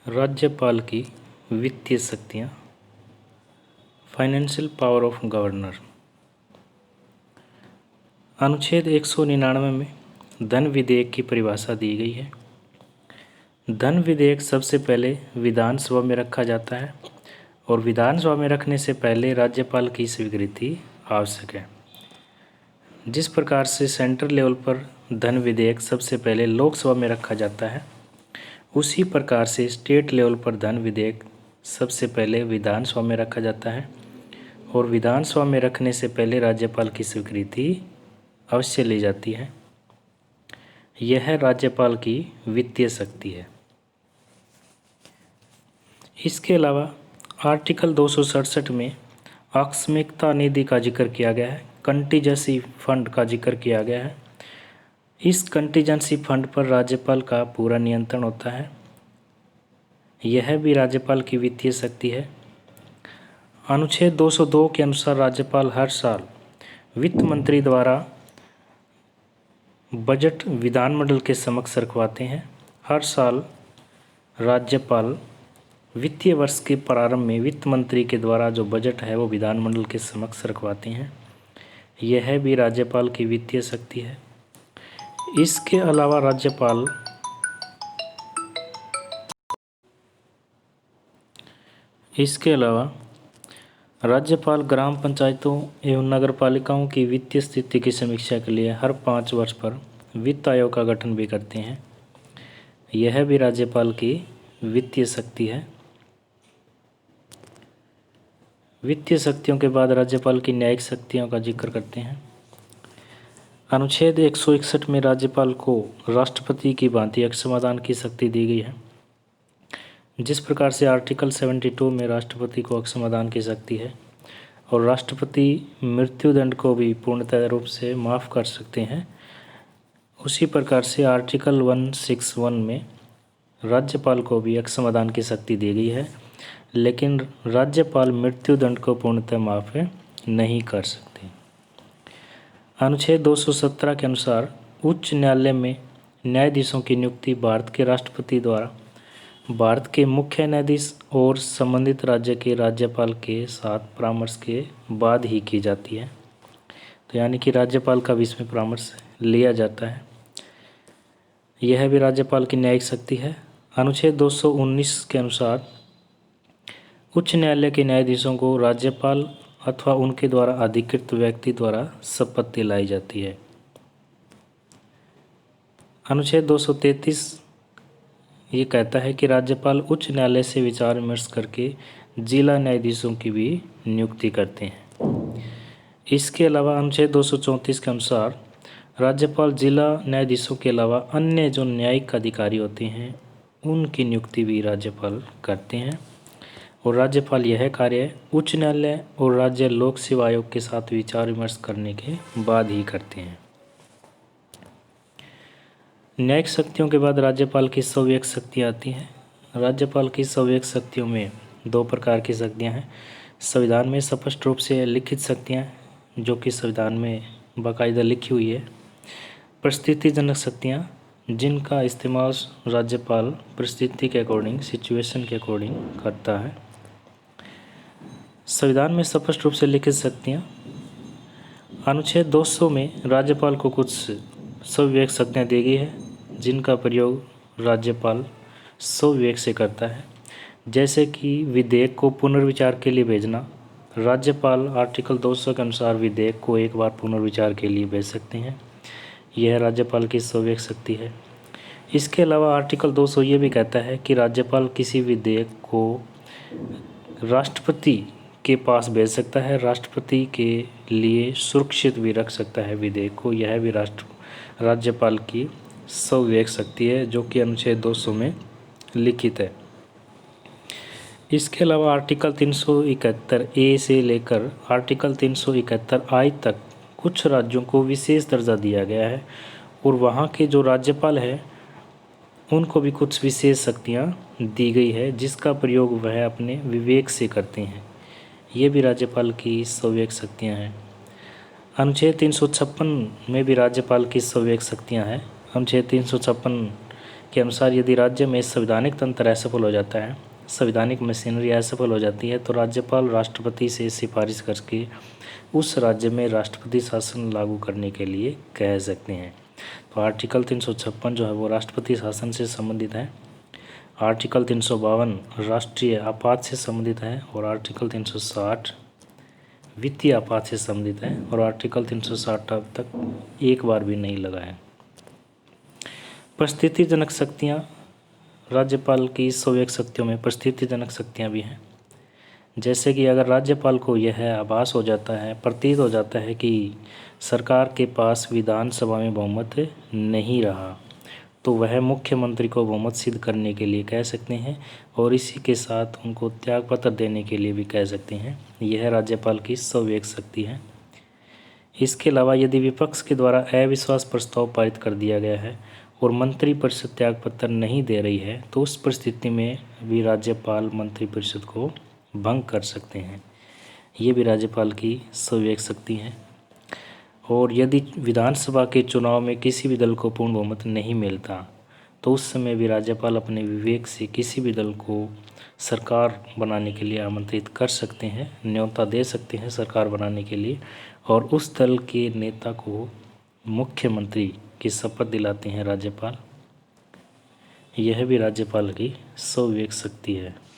राज्यपाल की वित्तीय शक्तियाँ, फाइनेंशियल पावर ऑफ गवर्नर। अनुच्छेद 199 में धन विधेयक की परिभाषा दी गई है। धन विधेयक सबसे पहले विधानसभा में रखा जाता है और विधानसभा में रखने से पहले राज्यपाल की स्वीकृति आवश्यक है। जिस प्रकार से सेंट्रल लेवल पर धन विधेयक सबसे पहले लोकसभा में रखा जाता है, उसी प्रकार से स्टेट लेवल पर धन विधेयक सबसे पहले विधानसभा में रखा जाता है और विधानसभा में रखने से पहले राज्यपाल की स्वीकृति अवश्य ली जाती है। यह राज्यपाल की वित्तीय शक्ति है। इसके अलावा आर्टिकल 267 में आकस्मिकता निधि का जिक्र किया गया है, कंटीजेंसी फंड का जिक्र किया गया है। इस कंटीजेंसी फंड पर राज्यपाल का पूरा नियंत्रण होता है। यह भी राज्यपाल की वित्तीय शक्ति है। अनुच्छेद 202 के अनुसार राज्यपाल हर साल वित्त मंत्री द्वारा बजट विधानमंडल के समक्ष रखवाते हैं। हर साल राज्यपाल वित्तीय वर्ष के प्रारंभ में वित्त मंत्री के द्वारा जो बजट है वो विधानमंडल के समक्ष रखवाते हैं। यह भी राज्यपाल की वित्तीय शक्ति है। इसके अलावा राज्यपाल ग्राम पंचायतों एवं नगर पालिकाओं की वित्तीय स्थिति की समीक्षा के लिए हर 5 वर्ष पर वित्त आयोग का गठन भी करते हैं। यह भी राज्यपाल की वित्तीय शक्ति है। वित्तीय शक्तियों के बाद राज्यपाल की न्यायिक शक्तियों का जिक्र करते हैं। अनुच्छेद 161 में राज्यपाल को राष्ट्रपति की भांति अक्षमादान की शक्ति दी गई है। जिस प्रकार से आर्टिकल 72 में राष्ट्रपति को अक्षमादान की शक्ति है और राष्ट्रपति मृत्युदंड को भी पूर्णतः रूप से माफ़ कर सकते हैं, उसी प्रकार से आर्टिकल 161 में राज्यपाल को भी अक्षमादान की शक्ति दी गई है, लेकिन राज्यपाल मृत्युदंड को पूर्णतः माफ़ नहीं कर सकते। अनुच्छेद 217 के अनुसार उच्च न्यायालय में न्यायाधीशों की नियुक्ति भारत के राष्ट्रपति द्वारा भारत के मुख्य न्यायाधीश और संबंधित राज्य के राज्यपाल के साथ परामर्श के बाद ही की जाती है। तो यानी कि राज्यपाल का भी इसमें परामर्श लिया जाता है। यह भी राज्यपाल की न्यायिक शक्ति है। अनुच्छेद 219 के अनुसार उच्च न्यायालय के न्यायाधीशों को राज्यपाल अथवा उनके द्वारा अधिकृत व्यक्ति द्वारा शपथ दिलाई जाती है। अनुच्छेद 233 ये कहता है कि राज्यपाल उच्च न्यायालय से विचार विमर्श करके जिला न्यायाधीशों की भी नियुक्ति करते हैं। इसके अलावा अनुच्छेद 234 के अनुसार राज्यपाल जिला न्यायाधीशों के अलावा अन्य जो न्यायिक अधिकारी होते हैं उनकी नियुक्ति भी राज्यपाल करते हैं और राज्यपाल यह कार्य उच्च न्यायालय और राज्य लोक सेवा आयोग के साथ विचार विमर्श करने के बाद ही करते हैं। न्यायिक शक्तियों के बाद राज्यपाल की स्वयं शक्तियाँ आती हैं। राज्यपाल की स्वयं शक्तियों में 2 प्रकार की शक्तियाँ हैं। संविधान में स्पष्ट रूप से लिखित शक्तियाँ जो कि संविधान में बाकायदा लिखी हुई है। परिस्थितिजनक शक्तियाँ जिनका इस्तेमाल राज्यपाल परिस्थिति के अकॉर्डिंग, सिचुएशन के अकॉर्डिंग करता है। संविधान में स्पष्ट रूप से लिखित शक्तियाँ, अनुच्छेद 200 में राज्यपाल को कुछ स्वयं शक्तियाँ दी गई है जिनका प्रयोग राज्यपाल स्वविवेक से करता है, जैसे कि विधेयक को पुनर्विचार के लिए भेजना। राज्यपाल आर्टिकल 200 के अनुसार विधेयक को एक बार पुनर्विचार के लिए भेज सकते हैं। यह राज्यपाल की स्वयं शक्ति है। इसके अलावा आर्टिकल 200 ये भी कहता है कि राज्यपाल किसी विधेयक को राष्ट्रपति के पास भेज सकता है, राष्ट्रपति के लिए सुरक्षित भी रख सकता है विधेयक को। यह भी राज्यपाल की स्वयं शक्ति है जो कि अनुच्छेद 200 में लिखित है। इसके अलावा आर्टिकल 371 ए से लेकर आर्टिकल 371 आई तक कुछ राज्यों को विशेष दर्जा दिया गया है और वहाँ के जो राज्यपाल हैं उनको भी कुछ विशेष शक्तियाँ दी गई है जिसका प्रयोग वह अपने विवेक से करते हैं। ये भी राज्यपाल की स्वयं शक्तियाँ हैं। अनुच्छेद 356 में भी राज्यपाल की स्वयं शक्तियाँ हैं। अनुच्छेद 356 के अनुसार यदि राज्य में संवैधानिक तंत्र असफल हो जाता है, संवैधानिक मशीनरी असफल हो जाती है, तो राज्यपाल राष्ट्रपति से सिफारिश करके उस राज्य में राष्ट्रपति शासन लागू करने के लिए कह सकते हैं। तो आर्टिकल 356 जो है वो राष्ट्रपति शासन से संबंधित है। आर्टिकल 352 राष्ट्रीय आपात से संबंधित है और आर्टिकल 360 वित्तीय आपात से संबंधित है और आर्टिकल 360 अब तक एक बार भी नहीं लगा है। परिस्थितिजनक शक्तियाँ, राज्यपाल की 101 शक्तियों में परिस्थितिजनक शक्तियाँ भी हैं। जैसे कि अगर राज्यपाल को यह आभास हो जाता है, प्रतीत हो जाता है कि सरकार के पास विधानसभा में बहुमत नहीं रहा, तो वह मुख्यमंत्री को बहुमत सिद्ध करने के लिए कह सकते हैं और इसी के साथ उनको त्यागपत्र देने के लिए भी कह सकते हैं। यह राज्यपाल की 101 शक्ति है। इसके अलावा यदि विपक्ष के द्वारा अविश्वास प्रस्ताव पारित कर दिया गया है और मंत्रिपरिषद त्यागपत्र नहीं दे रही है, तो उस परिस्थिति में भी राज्यपाल मंत्रिपरिषद को भंग कर सकते हैं। ये भी राज्यपाल की 101 शक्ति है। और यदि विधानसभा के चुनाव में किसी भी दल को पूर्ण बहुमत नहीं मिलता, तो उस समय भी राज्यपाल अपने विवेक से किसी भी दल को सरकार बनाने के लिए आमंत्रित कर सकते हैं, न्योता दे सकते हैं सरकार बनाने के लिए, और उस दल के नेता को मुख्यमंत्री की शपथ दिलाते हैं राज्यपाल। यह भी राज्यपाल की 101 शक्ति है।